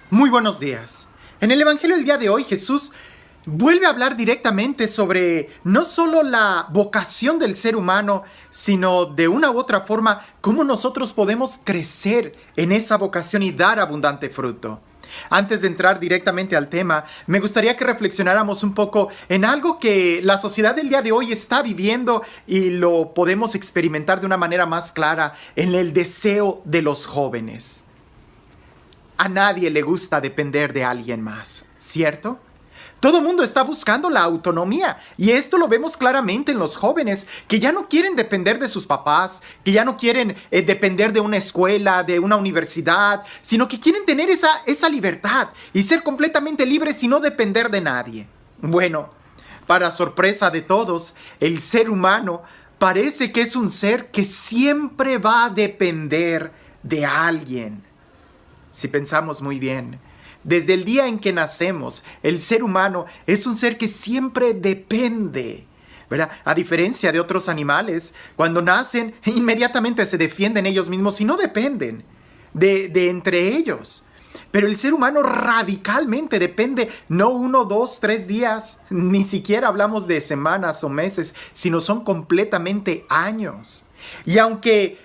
Muy buenos días. En el Evangelio del día de hoy, Jesús vuelve a hablar directamente sobre no solo la vocación del ser humano, sino de una u otra forma cómo nosotros podemos crecer en esa vocación y dar abundante fruto. Antes de entrar directamente al tema, me gustaría que reflexionáramos un poco en algo que la sociedad del día de hoy está viviendo y lo podemos experimentar de una manera más clara en el deseo de los jóvenes. A nadie le gusta depender de alguien más, ¿cierto? Todo el mundo está buscando la autonomía y esto lo vemos claramente en los jóvenes que ya no quieren depender de sus papás, que ya no quieren depender de una escuela, de una universidad, sino que quieren tener esa libertad y ser completamente libres y no depender de nadie. Bueno, para sorpresa de todos, el ser humano parece que es un ser que siempre va a depender de alguien. Si pensamos muy bien, desde el día en que nacemos, el ser humano es un ser que siempre depende, ¿verdad? A diferencia de otros animales, cuando nacen, inmediatamente se defienden ellos mismos y no dependen de entre ellos. Pero el ser humano radicalmente depende, no 1, 2, 3 días, ni siquiera hablamos de semanas o meses, sino son completamente años. Y aunque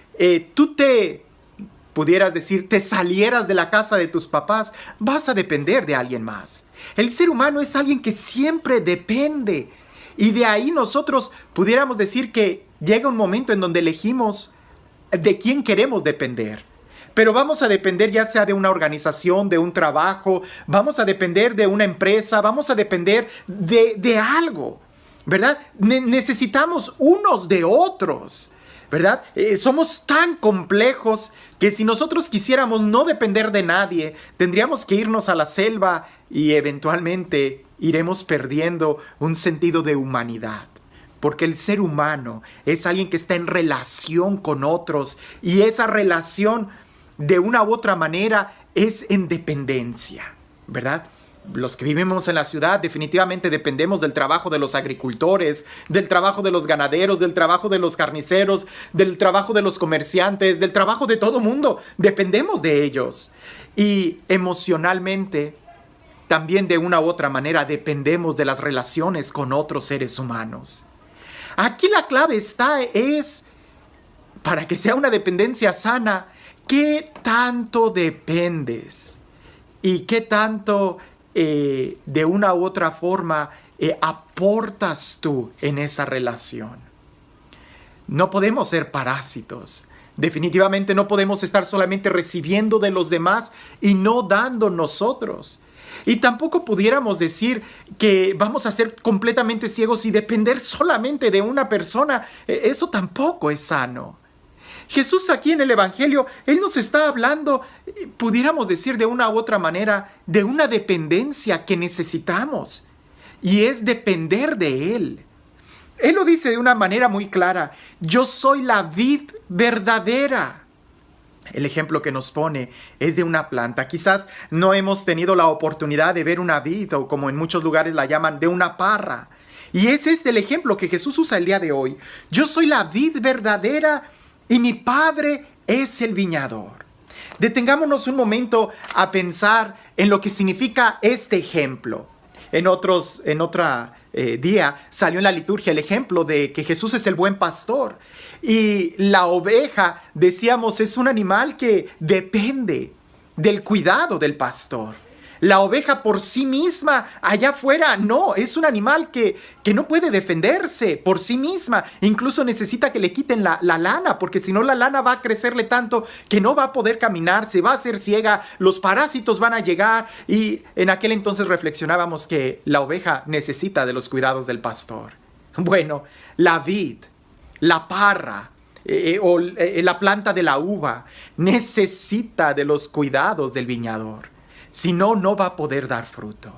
pudieras decir, te salieras de la casa de tus papás, vas a depender de alguien más. El ser humano es alguien que siempre depende. Y de ahí nosotros pudiéramos decir que llega un momento en donde elegimos de quién queremos depender. Pero vamos a depender ya sea de una organización, de un trabajo, vamos a depender de una empresa, vamos a depender de algo, ¿verdad? Necesitamos unos de otros, ¿verdad? Somos tan complejos que si nosotros quisiéramos no depender de nadie, tendríamos que irnos a la selva y eventualmente iremos perdiendo un sentido de humanidad. Porque el ser humano es alguien que está en relación con otros y esa relación de una u otra manera es en dependencia, ¿verdad? Los que vivimos en la ciudad definitivamente dependemos del trabajo de los agricultores, del trabajo de los ganaderos, del trabajo de los carniceros, del trabajo de los comerciantes, del trabajo de todo mundo. Dependemos de ellos. Y emocionalmente, también de una u otra manera, dependemos de las relaciones con otros seres humanos. Aquí la clave es, para que sea una dependencia sana, ¿qué tanto dependes? ¿Y qué tanto de una u otra forma aportas tú en esa relación? No podemos ser parásitos. Definitivamente no podemos estar solamente recibiendo de los demás y no dando nosotros. Y tampoco pudiéramos decir que vamos a ser completamente ciegos y depender solamente de una persona. Eso tampoco es sano. Jesús aquí en el Evangelio, Él nos está hablando, pudiéramos decir de una u otra manera, de una dependencia que necesitamos. Y es depender de Él. Él lo dice de una manera muy clara. Yo soy la vid verdadera. El ejemplo que nos pone es de una planta. Quizás no hemos tenido la oportunidad de ver una vid, o como en muchos lugares la llaman, de una parra. Y es este el ejemplo que Jesús usa el día de hoy. Yo soy la vid verdadera y mi Padre es el viñador. Detengámonos un momento a pensar en lo que significa este ejemplo. En otro día salió en la liturgia el ejemplo de que Jesús es el buen pastor. Y la oveja, decíamos, es un animal que depende del cuidado del pastor. La oveja por sí misma, allá afuera, no, es un animal que no puede defenderse por sí misma. Incluso necesita que le quiten la lana, porque si no la lana va a crecerle tanto que no va a poder caminar, se va a hacer ciega, los parásitos van a llegar. Y en aquel entonces reflexionábamos que la oveja necesita de los cuidados del pastor. Bueno, la vid, la parra, la planta de la uva, necesita de los cuidados del viñador. Si no, no va a poder dar fruto.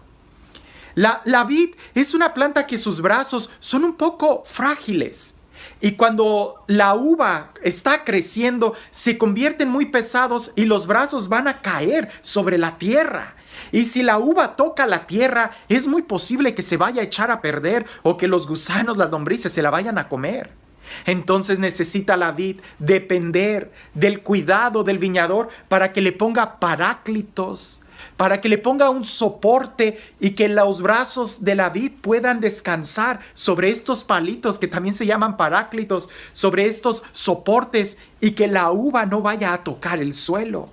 La vid es una planta que sus brazos son un poco frágiles. Y cuando la uva está creciendo, se convierten muy pesados y los brazos van a caer sobre la tierra. Y si la uva toca la tierra, es muy posible que se vaya a echar a perder o que los gusanos, las lombrices, se la vayan a comer. Entonces necesita la vid depender del cuidado del viñador para que le ponga paráclitos, para que le ponga un soporte y que los brazos de la vid puedan descansar sobre estos palitos que también se llaman paráclitos, sobre estos soportes, y que la uva no vaya a tocar el suelo.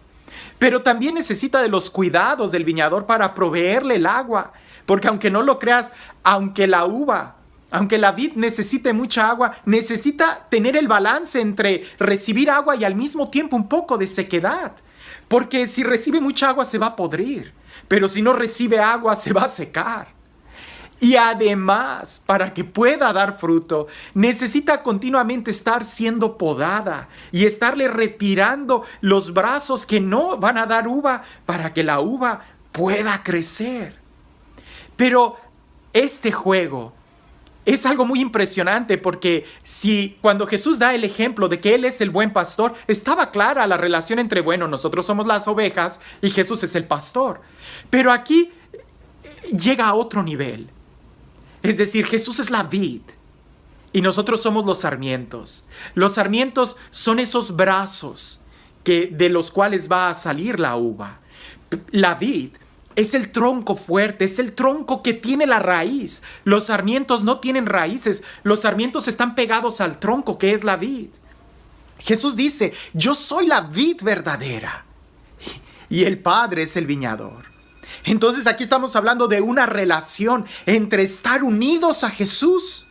Pero también necesita de los cuidados del viñador para proveerle el agua, porque aunque no lo creas, aunque la vid necesite mucha agua, necesita tener el balance entre recibir agua y al mismo tiempo un poco de sequedad. Porque si recibe mucha agua se va a podrir, pero si no recibe agua se va a secar. Y además, para que pueda dar fruto, necesita continuamente estar siendo podada y estarle retirando los brazos que no van a dar uva para que la uva pueda crecer. Pero este juego es algo muy impresionante, porque cuando Jesús da el ejemplo de que Él es el buen pastor, estaba clara la relación entre, nosotros somos las ovejas y Jesús es el pastor. Pero aquí llega a otro nivel. Es decir, Jesús es la vid y nosotros somos los sarmientos. Los sarmientos son esos brazos de los cuales va a salir la uva. La vid es el tronco fuerte, es el tronco que tiene la raíz. Los sarmientos no tienen raíces, los sarmientos están pegados al tronco que es la vid. Jesús dice, yo soy la vid verdadera y el Padre es el viñador. Entonces aquí estamos hablando de una relación entre estar unidos a Jesús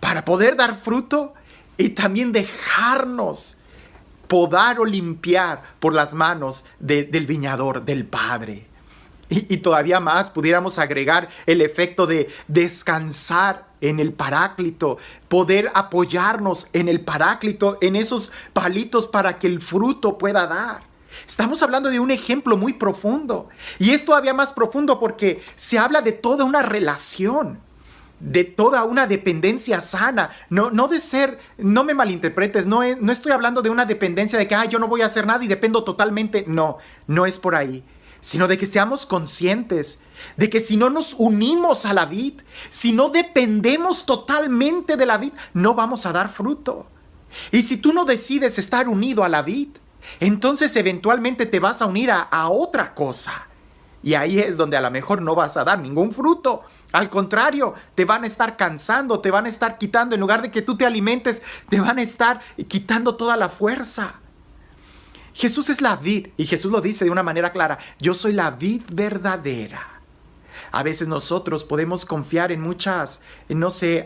para poder dar fruto y también dejarnos podar o limpiar por las manos del viñador, del Padre. Y todavía más pudiéramos agregar el efecto de descansar en el paráclito, poder apoyarnos en el paráclito, en esos palitos para que el fruto pueda dar. Estamos hablando de un ejemplo muy profundo, y es todavía más profundo porque se habla de toda una relación, de toda una dependencia sana, no me malinterpretes, no estoy hablando de una dependencia de que yo no voy a hacer nada y dependo totalmente, no es por ahí. Sino de que seamos conscientes de que si no nos unimos a la vid, si no dependemos totalmente de la vid, no vamos a dar fruto. Y si tú no decides estar unido a la vid, entonces eventualmente te vas a unir a otra cosa. Y ahí es donde a lo mejor no vas a dar ningún fruto. Al contrario, te van a estar cansando, te van a estar quitando, en lugar de que tú te alimentes, te van a estar quitando toda la fuerza. Jesús es la vid, y Jesús lo dice de una manera clara, yo soy la vid verdadera. A veces nosotros podemos confiar en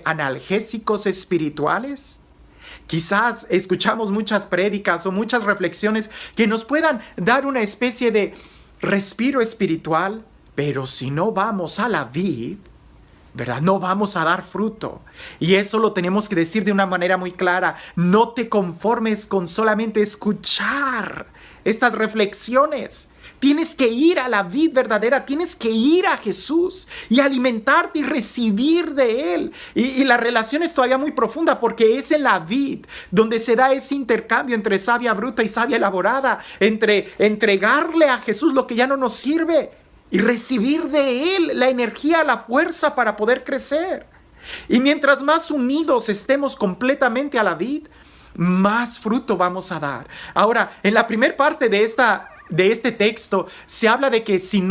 analgésicos espirituales. Quizás escuchamos muchas prédicas o muchas reflexiones que nos puedan dar una especie de respiro espiritual, pero si no vamos a la vid, ¿verdad? No vamos a dar fruto. Y eso lo tenemos que decir de una manera muy clara. No te conformes con solamente escuchar estas reflexiones. Tienes que ir a la vid verdadera, tienes que ir a Jesús y alimentarte y recibir de Él. Y la relación es todavía muy profunda, porque es en la vid donde se da ese intercambio entre savia bruta y savia elaborada, entre entregarle a Jesús lo que ya no nos sirve y recibir de Él la energía, la fuerza para poder crecer. Y mientras más unidos estemos completamente a la vid, más fruto vamos a dar. Ahora, en la primera parte de este texto se habla de que si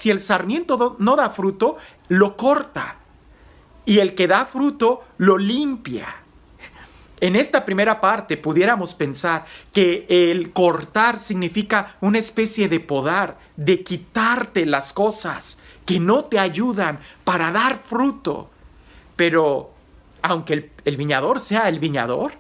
el sarmiento no da fruto, lo corta, y el que da fruto lo limpia. En esta primera parte pudiéramos pensar que el cortar significa una especie de podar, de quitarte las cosas que no te ayudan para dar fruto. Pero aunque el viñador sea el viñador,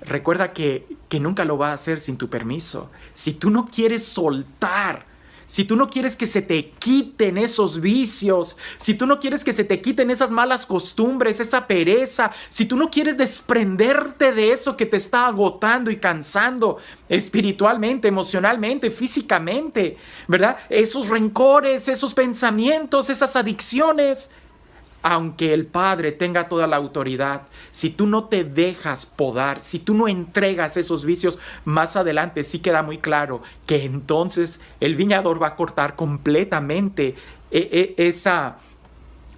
recuerda que nunca lo va a hacer sin tu permiso. Si tú no quieres soltar, si tú no quieres que se te quiten esos vicios, si tú no quieres que se te quiten esas malas costumbres, esa pereza, si tú no quieres desprenderte de eso que te está agotando y cansando espiritualmente, emocionalmente, físicamente, ¿verdad? Esos rencores, esos pensamientos, esas adicciones. Aunque el Padre tenga toda la autoridad, si tú no te dejas podar, si tú no entregas esos vicios, más adelante sí queda muy claro que entonces el viñador va a cortar completamente esa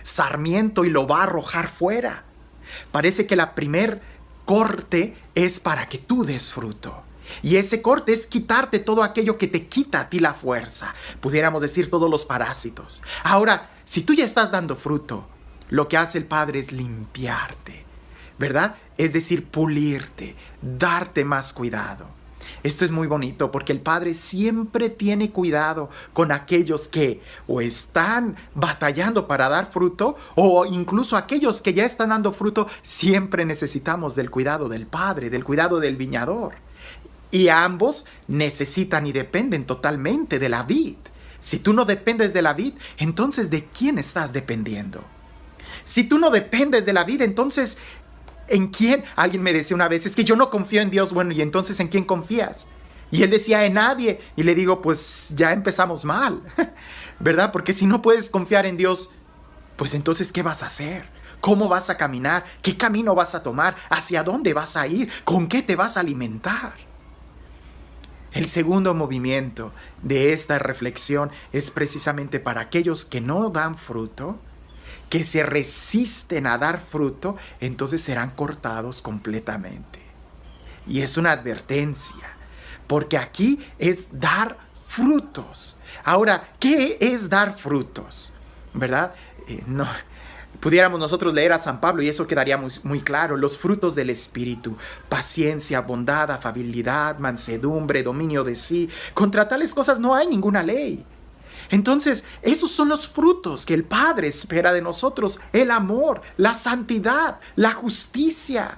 sarmiento y lo va a arrojar fuera. Parece que la primer corte es para que tú des fruto. Y ese corte es quitarte todo aquello que te quita a ti la fuerza. Pudiéramos decir todos los parásitos. Ahora, si tú ya estás dando fruto, lo que hace el Padre es limpiarte, ¿verdad? Es decir, pulirte, darte más cuidado. Esto es muy bonito porque el Padre siempre tiene cuidado con aquellos que o están batallando para dar fruto o incluso aquellos que ya están dando fruto. Siempre necesitamos del cuidado del Padre, del cuidado del viñador. Y ambos necesitan y dependen totalmente de la vid. Si tú no dependes de la vid, entonces ¿de quién estás dependiendo? Si tú no dependes de la vid, entonces ¿en quién? Alguien me decía una vez, es que yo no confío en Dios. Bueno, ¿y entonces en quién confías? Y él decía, en nadie. Y le digo, pues ya empezamos mal, ¿verdad? Porque si no puedes confiar en Dios, pues entonces ¿qué vas a hacer? ¿Cómo vas a caminar? ¿Qué camino vas a tomar? ¿Hacia dónde vas a ir? ¿Con qué te vas a alimentar? El segundo movimiento de esta reflexión es precisamente para aquellos que no dan fruto, que se resisten a dar fruto, entonces serán cortados completamente. Y es una advertencia, porque aquí es dar frutos. Ahora, ¿qué es dar frutos? ¿Verdad? No. Pudiéramos nosotros leer a San Pablo y eso quedaría muy claro. Los frutos del Espíritu: paciencia, bondad, afabilidad, mansedumbre, dominio de sí. Contra tales cosas no hay ninguna ley. Entonces, esos son los frutos que el Padre espera de nosotros: el amor, la santidad, la justicia,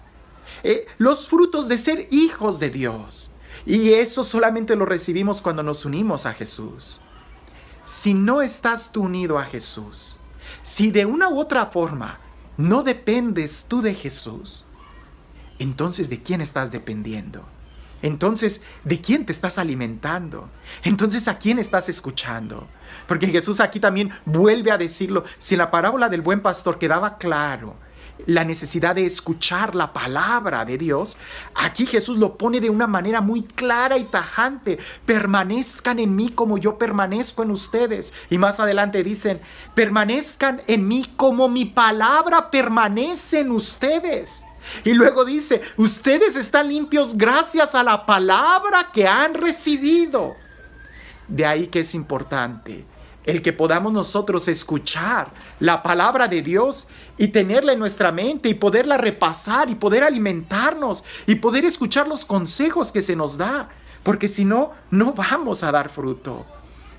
los frutos de ser hijos de Dios. Y eso solamente lo recibimos cuando nos unimos a Jesús. Si no estás tú unido a Jesús, si de una u otra forma no dependes tú de Jesús, entonces ¿de quién estás dependiendo? Entonces, ¿de quién te estás alimentando? Entonces, ¿a quién estás escuchando? Porque Jesús aquí también vuelve a decirlo. Si en la parábola del buen pastor quedaba claro la necesidad de escuchar la palabra de Dios, aquí Jesús lo pone de una manera muy clara y tajante: permanezcan en mí como yo permanezco en ustedes. Y más adelante dicen: permanezcan en mí como mi palabra permanece en ustedes. Y luego dice: ustedes están limpios gracias a la palabra que han recibido. De ahí que es importante el que podamos nosotros escuchar la palabra de Dios y tenerla en nuestra mente y poderla repasar y poder alimentarnos y poder escuchar los consejos que se nos da. Porque si no, no vamos a dar fruto.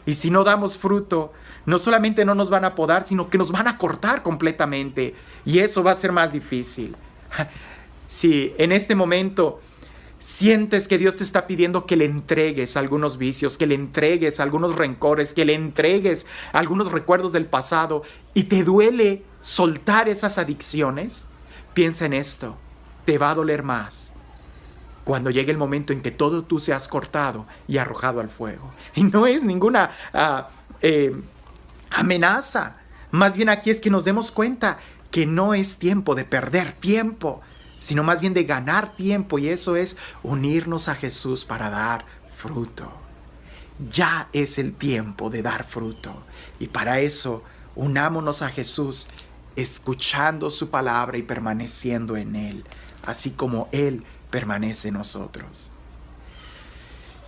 Y si no damos fruto, no solamente no nos van a podar, sino que nos van a cortar completamente. Y eso va a ser más difícil. Si en este momento sientes que Dios te está pidiendo que le entregues algunos vicios, que le entregues algunos rencores, que le entregues algunos recuerdos del pasado y te duele soltar esas adicciones, piensa en esto: te va a doler más cuando llegue el momento en que todo tú seas cortado y arrojado al fuego. Y no es ninguna amenaza. Más bien aquí es que nos demos cuenta que no es tiempo de perder tiempo, sino más bien de ganar tiempo, y eso es unirnos a Jesús para dar fruto. Ya es el tiempo de dar fruto, y para eso unámonos a Jesús, escuchando su palabra y permaneciendo en Él, así como Él permanece en nosotros.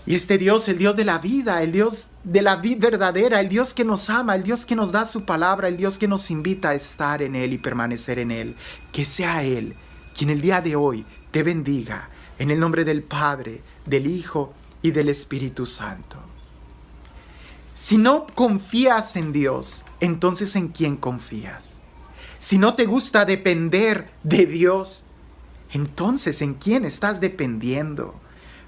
Y este Dios, el Dios de la vida, el Dios de la vida verdadera, el Dios que nos ama, el Dios que nos da su palabra, el Dios que nos invita a estar en Él y permanecer en Él, que sea Él quien el día de hoy te bendiga, en el nombre del Padre, del Hijo y del Espíritu Santo. Si no confías en Dios, entonces ¿en quién confías? Si no te gusta depender de Dios, entonces ¿en quién estás dependiendo?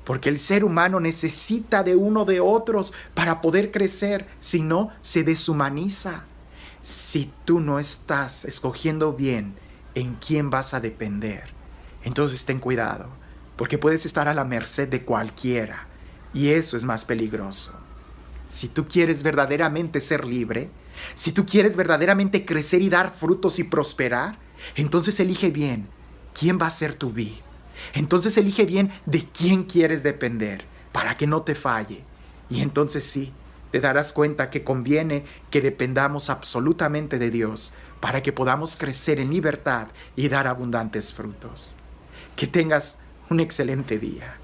Porque el ser humano necesita de uno de otros para poder crecer, si no se deshumaniza. Si tú no estás escogiendo bien en quién vas a depender, entonces ten cuidado, porque puedes estar a la merced de cualquiera, y eso es más peligroso. Si tú quieres verdaderamente ser libre, si tú quieres verdaderamente crecer y dar frutos y prosperar, entonces elige bien quién va a ser tu vid. Entonces elige bien de quién quieres depender, para que no te falle. Y entonces sí, te darás cuenta que conviene que dependamos absolutamente de Dios, para que podamos crecer en libertad y dar abundantes frutos. Que tengas un excelente día.